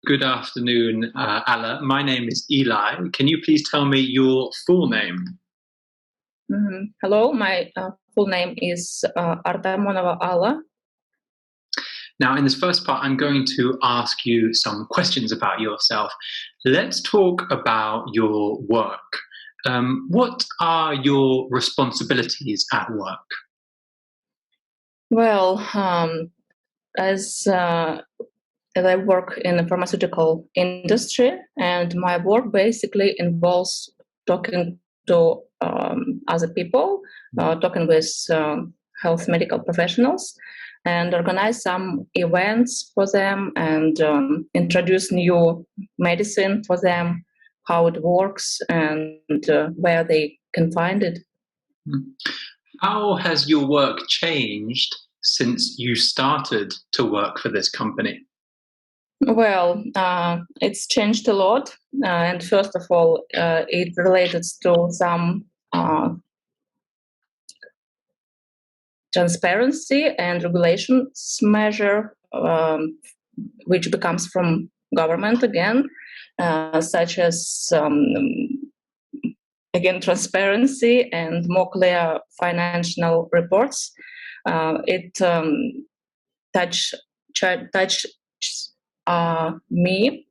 Good afternoon, Alla. My name is Eli. Can you please tell me your full name? Hello, my full name is Artamonova Alla. Now, in this first part, I'm going to ask you some questions about yourself. Let's talk about your work. What are your responsibilities at work? Well, as I work in the pharmaceutical industry, and my work basically involves talking to other people, talking with health medical professionals, and organize some events for them, and introduce new medicine for them, how it works, and where they can find it. How has your work changed since you started to work for this company? Well, it's changed a lot. And first of all, it related to some transparency and regulations measure, which becomes from government again, such as, again, transparency and more clear financial reports. It touches me.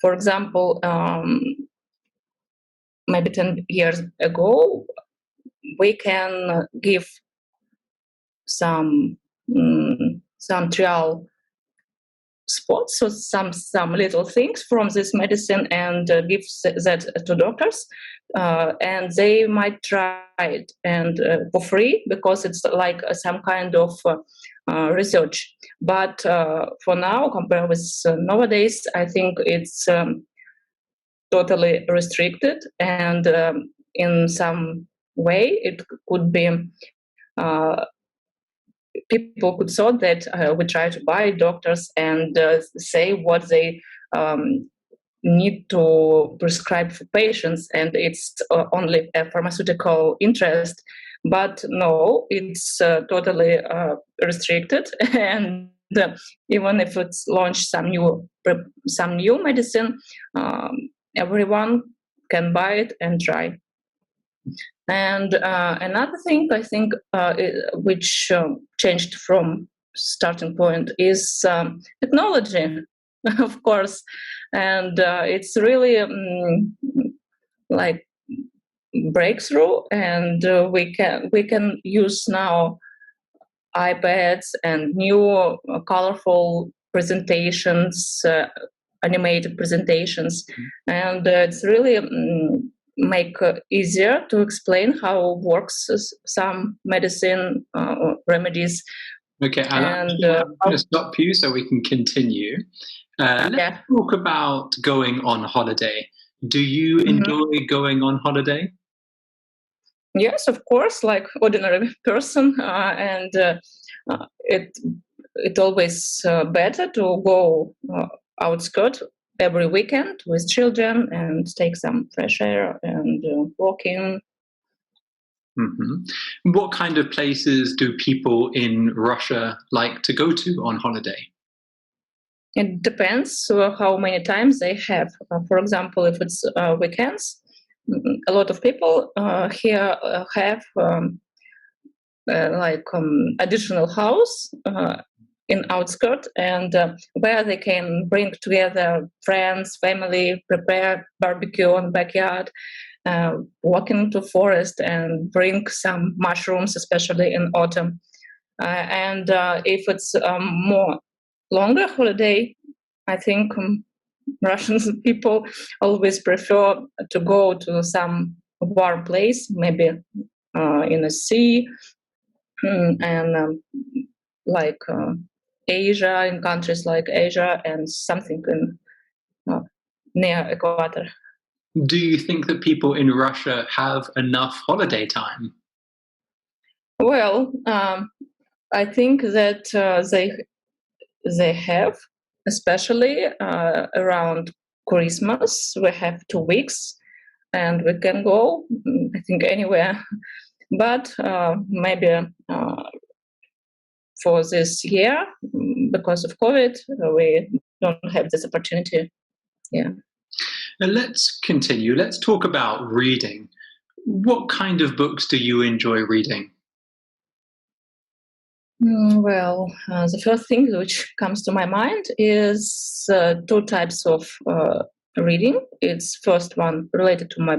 For example, maybe 10 years ago, we can give some trial spots, so some little things from this medicine, and give that to doctors, and they might try it and for free, because it's like some kind of research. But for now, compared with nowadays, I think it's totally restricted, and in some way it could be people could thought that we try to buy doctors and say what they need to prescribe for patients, and it's only a pharmaceutical interest. But no, it's totally restricted, and even if it's launched some new medicine, everyone can buy it and try. And another thing I think which changed from starting point is technology, of course, and it's really like breakthrough, and we can use now iPads and new colorful presentations, animated presentations, and it's really make easier to explain how works some medicine remedies. Okay, I'm going to stop you so we can continue. Let's talk about going on holiday. Do you enjoy going on holiday? Yes, of course, like ordinary person, and it always better to go outskirt every weekend with children and take some fresh air and walking. What kind of places do people in Russia like to go to on holiday? It depends how many times they have. For example, if it's weekends, a lot of people here have additional house in outskirts, and where they can bring together friends, family, prepare barbecue in the backyard, walk into forest and bring some mushrooms, especially in autumn. And if it's more longer holiday, I think Russian people always prefer to go to some warm place, maybe in a sea, and like Asia, in countries like Asia, and something in near equator. Do you think that people in Russia have enough holiday time? Well, I think that they have, especially around Christmas. We have 2 weeks, and we can go, I think, anywhere. But maybe for this year, because of COVID, we don't have this opportunity. Yeah. Now let's continue. Let's talk about reading. What kind of books do you enjoy reading? Well, the first thing which comes to my mind is two types of reading. It's first one related to my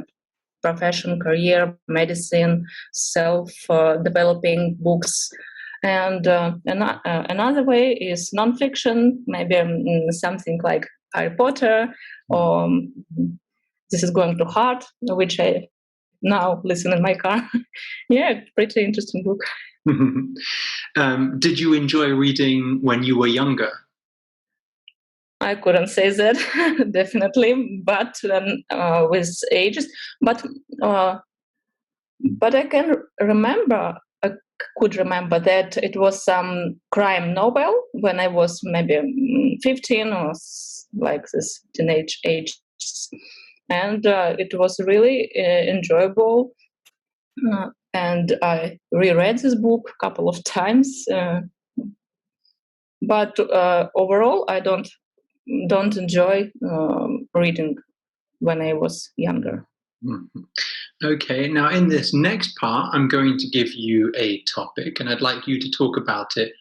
profession, career, medicine, self-developing books. And another way is nonfiction, maybe something like Harry Potter, or This Is Going to Heart, which I now listen in my car. Yeah, pretty interesting book. Did you enjoy reading when you were younger? I couldn't say that definitely, but with ages. But I can remember. I could remember that it was some crime novel when I was maybe 15 or like this teenage age, and it was really enjoyable. And I reread this book a couple of times. But overall, I don't enjoy reading when I was younger. Mhm. Okay, now in this next part, I'm going to give you a topic and I'd like you to talk about it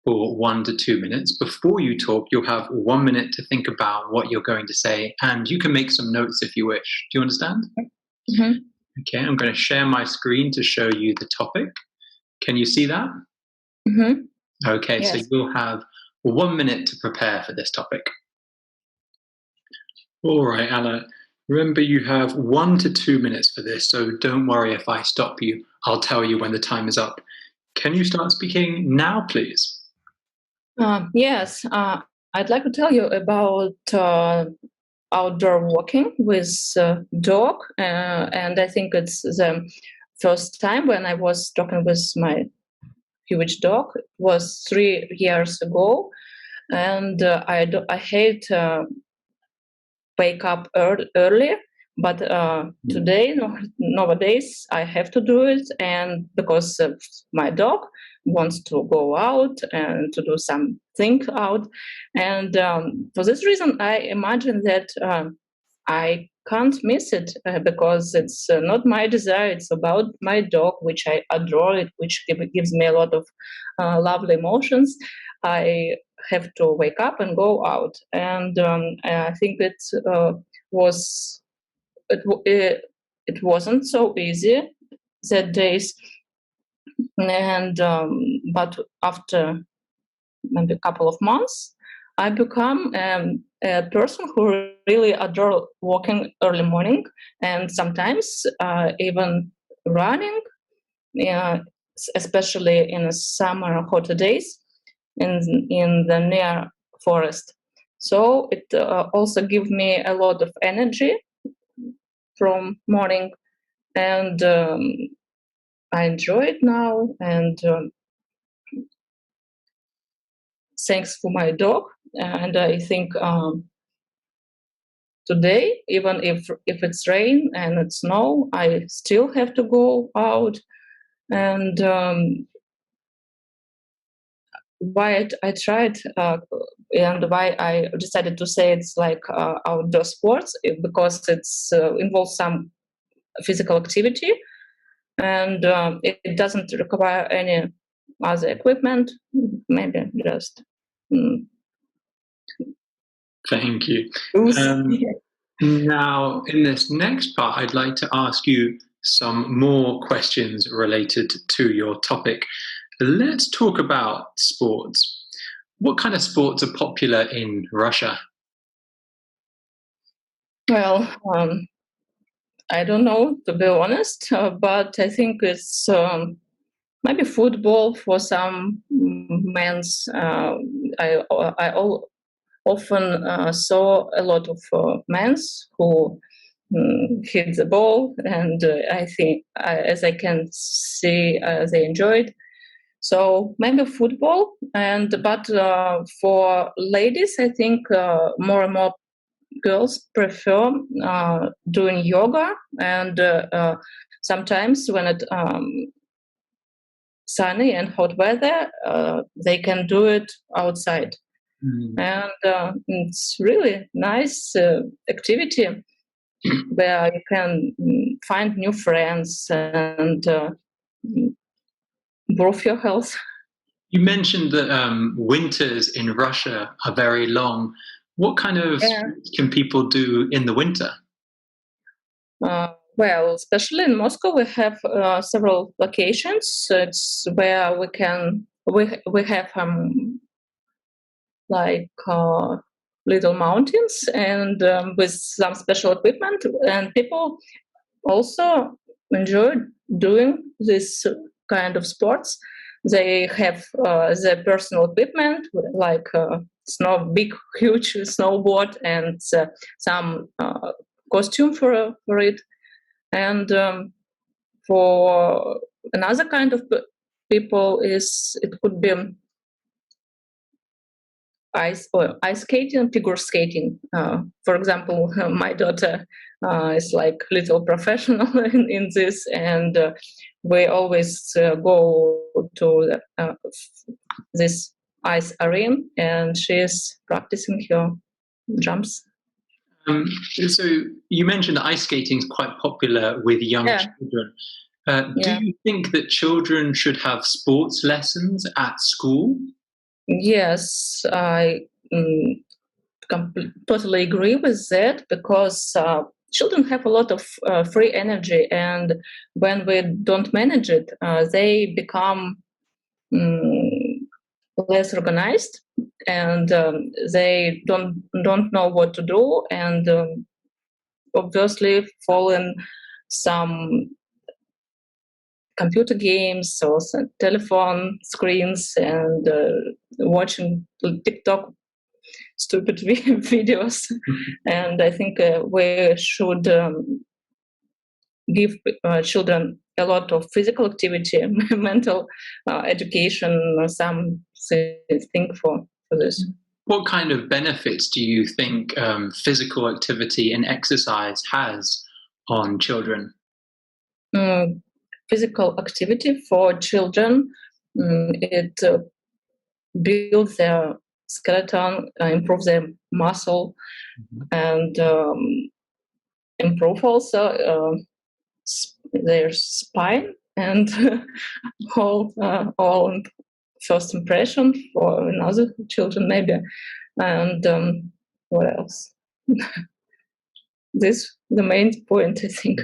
for 1 to 2 minutes. Before you talk, you'll have 1 minute to think about what you're going to say, and you can make some notes if you wish. Do you understand? Mm-hmm. Okay, I'm going to share my screen to show you the topic. Can you see that? Mm-hmm. Okay, so Yes. you'll have 1 minute to prepare for this topic. All right, Anna. Remember, you have 1 to 2 minutes for this, so don't worry if I stop you. I'll tell you when the time is up. Can you start speaking now, please? Yes. I'd like to tell you about outdoor walking with dog, and I think it's the first time when I was talking with my huge dog. It was 3 years ago, and I hate wake up early, but today nowadays I have to do it, and because my dog wants to go out and to do something out, and for this reason I imagine that I can't miss it because it's not my desire. It's about my dog, which I adore it, which gives me a lot of lovely emotions. I have to wake up and go out, and I think was it wasn't so easy that days, and but after maybe a couple of months, I become a person who really adore walking early morning, and sometimes even running, uh, especially in the summer hotter days in the near forest. So it also gives me a lot of energy from morning, and I enjoy it now. And thanks for my dog. And I think today, even if it's rain and it's snow, I still have to go out. And why I tried and why I decided to say it's like outdoor sports because it's involves some physical activity, and it doesn't require any other equipment. Maybe just Thank you. tools. Now, in this next part, I'd like to ask you some more questions related to your topic. Let's talk about sports. What kind of sports are popular in Russia? Well, I don't know, to be honest, but I think it's maybe football for some men's. I often saw a lot of men's who hit the ball, and I think, as I can see, they enjoyed. So maybe football, and but for ladies, I think more and more girls prefer doing yoga, and sometimes when it sunny and hot weather, they can do it outside. Mm. And it's really nice activity where you can find new friends and improve your health. You mentioned that winters in Russia are very long. What kind of Yeah. sports can people do in the winter? Well, especially in Moscow, we have several locations. It's where we have like little mountains and with some special equipment, and people also enjoy doing this kind of sports. They have their personal equipment like big, huge snowboard and some costume for it. And for another kind of people, it could be ice skating, figure skating. For example, my daughter is like little professional in this, and we always go to this ice arena, and she's practicing her jumps. Um, so you mentioned that ice skating is quite popular with young Yeah, children. Do yeah. you think that children should have sports lessons at school? Yes, I totally agree with that because children have a lot of free energy, and when we don't manage it, they become um, less organized, and they don't know what to do, and obviously fall in some computer games or some telephone screens and watching TikTok stupid videos. And I think we should give children a lot of physical activity, mental education, or some thing for this. What kind of benefits do you think physical activity and exercise has on children? Mm, Physical activity for children, it builds their skeleton, improves their muscle, Mhm. and improve also their spine and all first impression for another children maybe. And what else? This the main point, I think.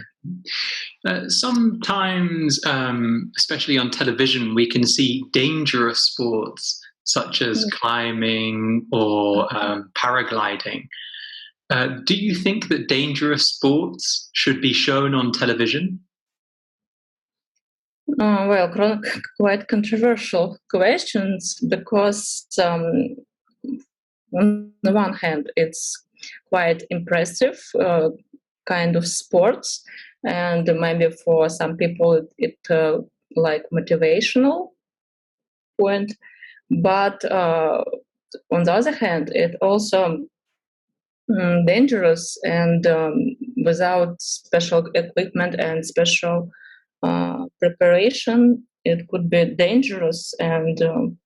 Sometimes, especially on television, we can see dangerous sports such as climbing or paragliding. Do you think that dangerous sports should be shown on television? Well, quite controversial questions because on the one hand, it's quite impressive kind of sports, and maybe for some people it like motivational point. But on the other hand, it also dangerous, and without special equipment and special preparation, it could be dangerous. And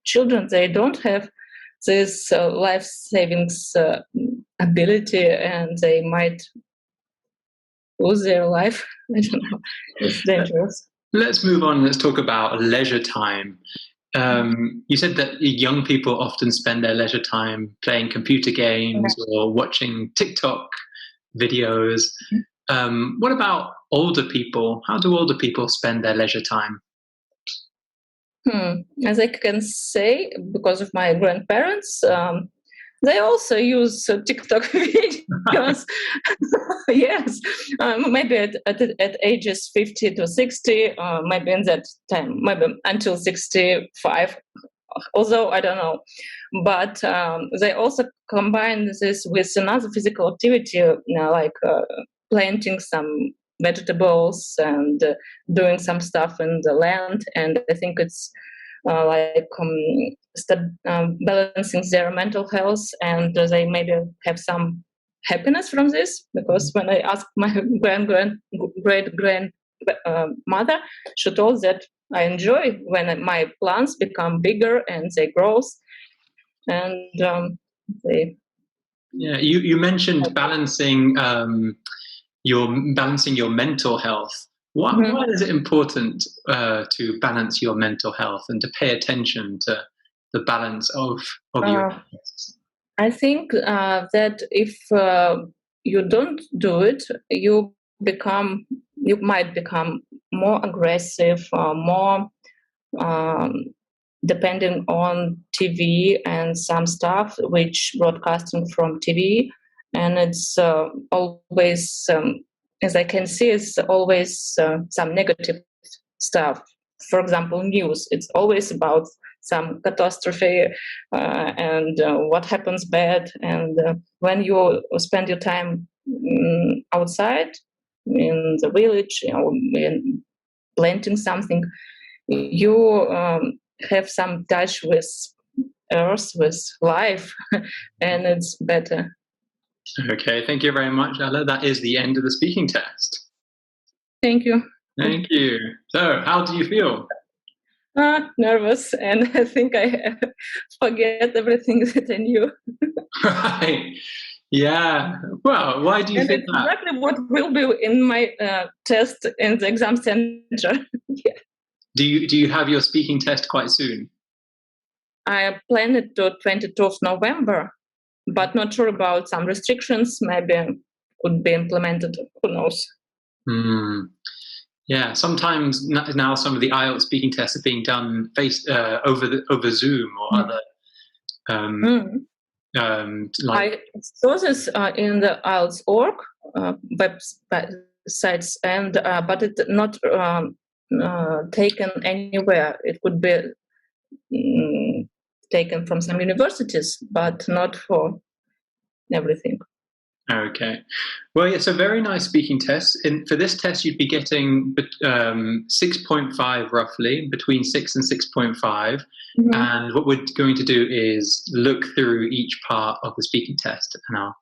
children, they don't have this life savings ability, and they might lose their life. I don't know. It's dangerous. Let's move on. Let's talk about leisure time. You said that young people often spend their leisure time playing computer games or watching TikTok videos. What about older people? How do older people spend their leisure time? As I can say, because of my grandparents, they also use TikTok videos. Yes, maybe at ages 50 to 60, maybe in that time, maybe until 65. Although I don't know, but they also combine this with another physical activity, like planting some vegetables and doing some stuff in the land. And I think it's like balancing their mental health, and they maybe have some happiness from this. Because when I asked my great mother, she told that I enjoy when my plants become bigger and they grow, and they. Yeah, you mentioned balancing your mental health. Why is it important to balance your mental health and to pay attention to the balance of your Uh, I think that if you don't do it, you might become more aggressive, more um, depending on TV and some stuff which broadcasting from TV, and it's always, as I can see, it's always some negative stuff. For example, news. It's always about some catastrophe and what happens bad. And when you spend your time outside in the village, in planting something, you have some touch with earth, with life, and it's better. Okay, thank you very much, Ella. That is the end of the speaking test. Thank you. Thank you. So, how do you feel? Nervous, and I think I forget everything that I knew. Right. Yeah. Well, why do you And think it's that? exactly what will be in my test in the exam center. Yeah. Do you have your speaking test quite soon? I planned it to 22nd of November, but not sure about some restrictions. Maybe could be implemented. Who knows? Hmm. Yeah, sometimes now some of the IELTS speaking tests are being done over Zoom or other um, Mm. like. I saw this in the IELTS.org websites, and but it's not taken anywhere. It could be taken from some universities, but not for everything. Okay. Well, it's a very nice speaking test. For this test, you'd be getting 6.5 roughly, between 6 and 6.5. Mm-hmm. And what we're going to do is look through each part of the speaking test, and I'll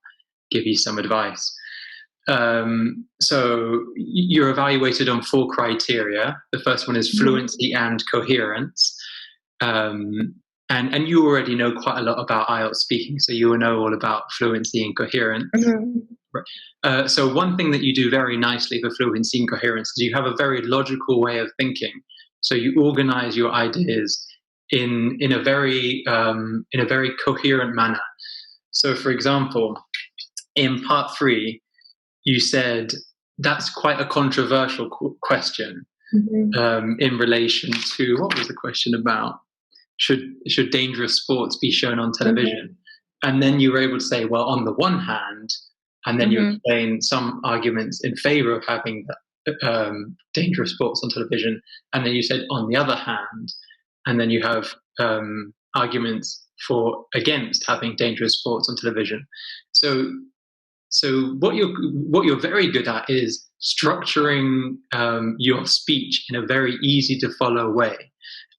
give you some advice. So you're evaluated on 4 criteria. The first one is fluency and coherence. And you already know quite a lot about IELTS speaking, so you will know all about fluency and coherence. Mm-hmm. So one thing that you do very nicely for fluency and coherence is you have a very logical way of thinking. So you organize your ideas in a very coherent manner. So, for example, in part 3, you said that's quite a controversial question in relation to, what was the question about? Should dangerous sports be shown on television? And then you were able to say, well, on the one hand, and then you explain some arguments in favor of having dangerous sports on television, and then you said on the other hand, and then you have arguments against having dangerous sports on television. So what you're very good at is structuring your speech in a very easy to follow way.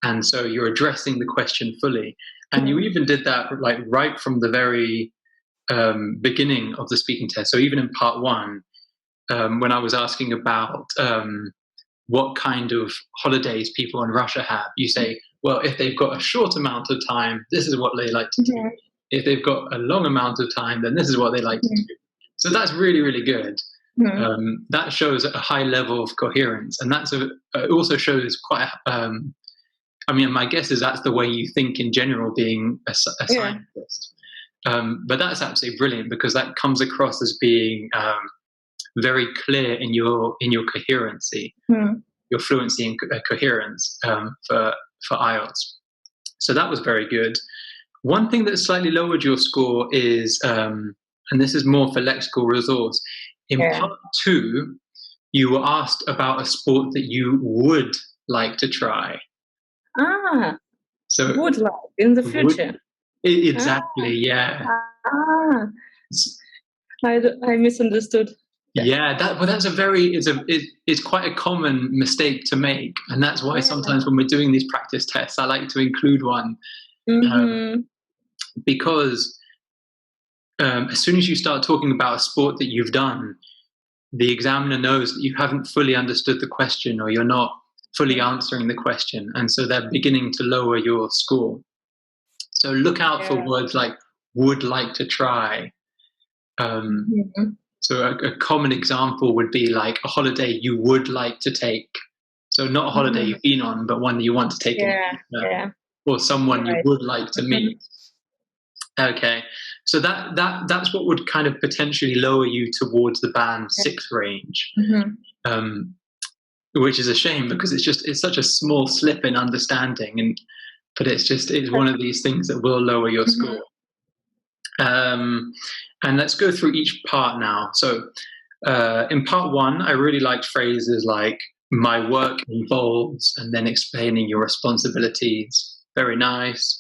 And so you're addressing the question fully. And you even did that like right from the very beginning of the speaking test. So even in part 1, when I was asking about what kind of holidays people in Russia have, you say, well, if they've got a short amount of time, this is what they like to do. If they've got a long amount of time, then this is what they like to do. So that's really, really good. That shows a high level of coherence. And it also shows quite I mean, my guess is that's the way you think in general, being a scientist. But that's absolutely brilliant, because that comes across as being very clear in your coherency, your fluency and coherence for IELTS. So that was very good. One thing that slightly lowered your score is, and this is more for lexical resource, in part 2, you were asked about a sport that you would like to try. So would like in the future. Exactly, yeah. I misunderstood. Yeah, that's it's quite a common mistake to make, and that's why sometimes when we're doing these practice tests, I like to include one, because as soon as you start talking about a sport that you've done, the examiner knows that you haven't fully understood the question, or you're not fully answering the question, and so they're beginning to lower your score. So look out for Yeah. words like would like to try. Um, Mhm. so a common example would be like a holiday you would like to take. So not a holiday Mhm. you've been on, but one that you want to take in the Yeah. future, Yeah. or someone you Right. would like to Mhm. meet. Okay, so that's what would kind of potentially lower you towards the band Yeah. six range, Mhm. um, which is a shame because it's such a small slip in understanding, and but it's one of these things that will lower your Mhm. score. Um, and let's go through each part now. So in part one, I really liked phrases like "my work involves" and then explaining your responsibilities. Very nice.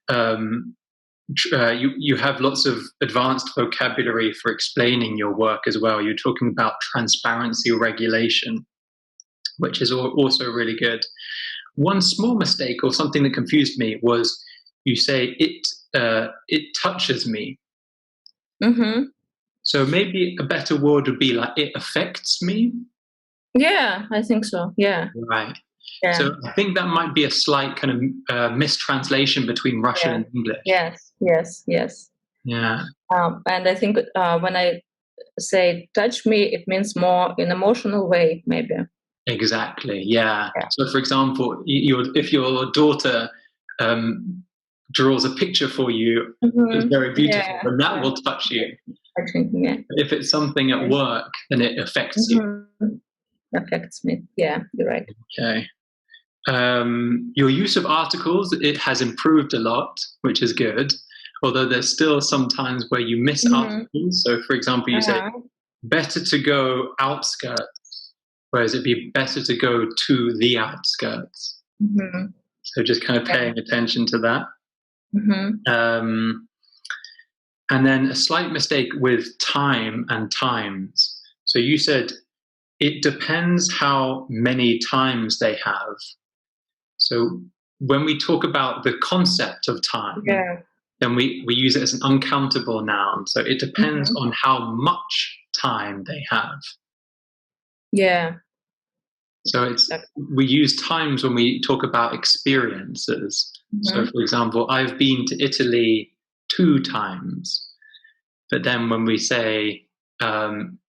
Um, you have lots of advanced vocabulary for explaining your work as well. You're talking about transparency regulation, which is also really good. One small mistake or something that confused me was you say it touches me. Mhm. So maybe a better word would be like it affects me. Yeah, I think so. Yeah. Right. Yeah. So I think that might be a slight kind of mistranslation between Russian Yeah. and English. Yes. Yes. Yes. Yeah, And I think when I say touch me, it means more in emotional way, maybe. exactly. Yeah. Yeah. So, for example, if your daughter um, draws a picture for you that's Mhm. very beautiful, Yeah. then that Yeah. will touch you. Touching. Yeah. If it's something at Yeah. work, then it affects you. Mhm. Affects me. Yeah, you're right. Okay. Your use of articles, it has improved a lot, which is good. Although there's still some times where you miss Mhm. articles. So, for example, you say Uh-huh. better to go outskirts, whereas it'd be better to go to the outskirts. Mhm. So just kind of Yeah. paying attention to that. Mhm. Um, and then a slight mistake with time and times. So you said it depends how many times they have. So when we talk about the concept of time, Yeah. then we use it as an uncountable noun. So it depends Mhm. on how much time they have. Yeah. So we use times when we talk about experiences. So, Mhm. for example, I've been to Italy 2 times. But then when we say um,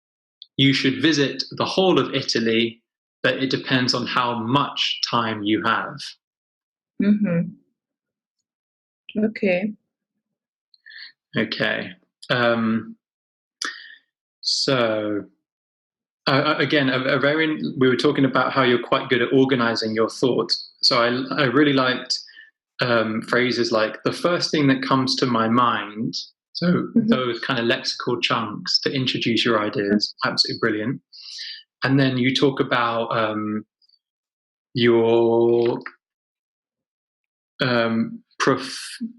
you should visit the whole of Italy, but it depends on how much time you have. Mhm. Okay. Okay. Um, so again, we were talking about how you're quite good at organizing your thoughts. So I really liked phrases like the first thing that comes to my mind. So Mhm. those kind of lexical chunks to introduce your ideas, absolutely brilliant. And then you talk about your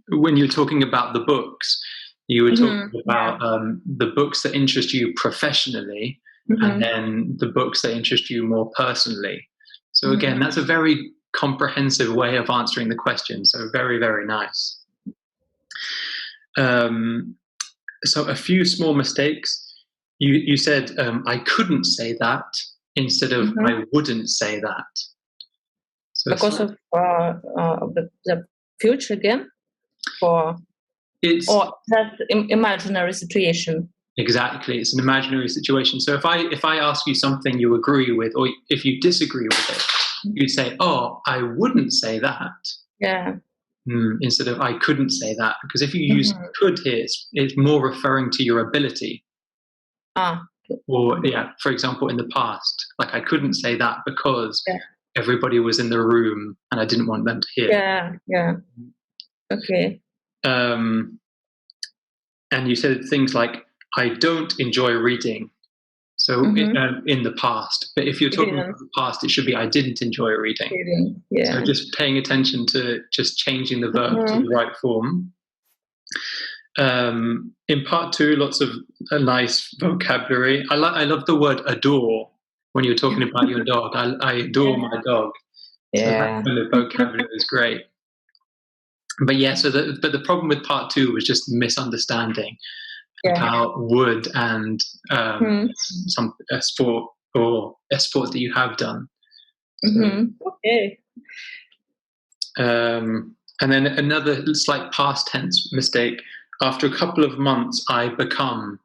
when you're talking about the books, you were talking Mhm. Yeah. about the books that interest you professionally, and Mhm. then the books that interest you more personally. So again, Mhm. that's a very comprehensive way of answering the question. So very, very nice. Um, so a few small mistakes. You said I couldn't say that instead of Mhm. I wouldn't say that. So Because of the future again, for it's or that imaginary situation. exactly, it's an imaginary situation. So if I ask you something you agree with, or if you disagree with it, you'd say, "Oh, I wouldn't say that," Yeah. instead of "I couldn't say that." Because if you use Mhm. "could" here, it's more referring to your ability. Ah. Or yeah, for example, in the past, like I couldn't say that because Yeah. everybody was in the room and I didn't want them to hear. Yeah. Yeah. Okay. Um, and you said things like, "I don't enjoy reading." So Mhm. in the past, but if you're talking Didn't. about the past, it should be I didn't enjoy reading. Didn't. So Yeah. just paying attention to just changing the verb to Mhm. the right form. In part two, lots of nice vocabulary. I love the word adore when you're talking about your dog. I adore Yeah. my dog. So that Yeah. kind of vocabulary is great. But yeah, but the problem with part two was just misunderstanding Yeah. about wood and Mhm. some a sport or a sport that you have done. So Mhm. Okay. um, And then another slight past tense mistake. After a couple of months, I become.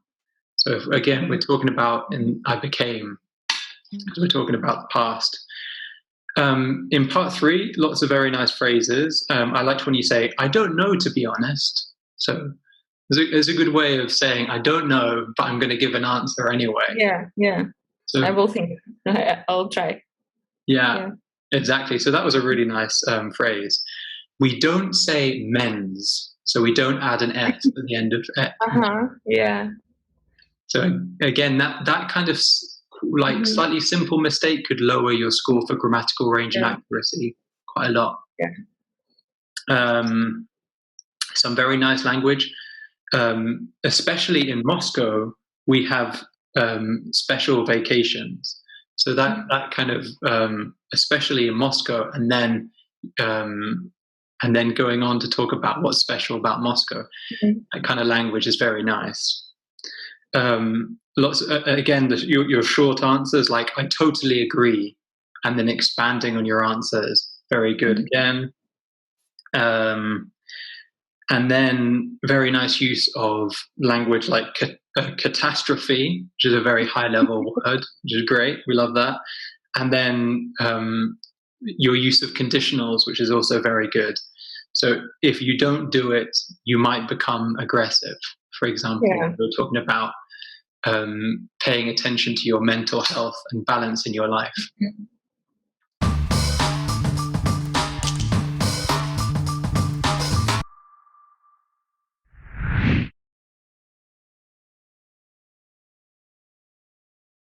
So again, we're talking about I became, because we're talking about the past. In part 3, lots of very nice phrases. I liked when you say, I don't know, to be honest. So there's a good way of saying, I don't know, but I'm going to give an answer anyway. Yeah. So, I will think. I'll try. Yeah, exactly. So that was a really nice phrase. We don't say men's, so we don't add an S at the end of it. Yeah. So again, that kind of like slightly simple mistake could lower your score for grammatical range and accuracy quite a lot. Yeah. Some very nice language, especially in Moscow. We have special vacations, so that kind of especially in Moscow, and then going on to talk about what's special about Moscow. That kind of language is very nice. Lots again, your short answers, like I totally agree, and then expanding on your answers, very good again. And then very nice use of language like catastrophe, which is a very high level word, which is great. We love that. And then your use of conditionals, which is also very good. So if you don't do it, you might become aggressive. For example, we're talking about paying attention to your mental health and balance in your life.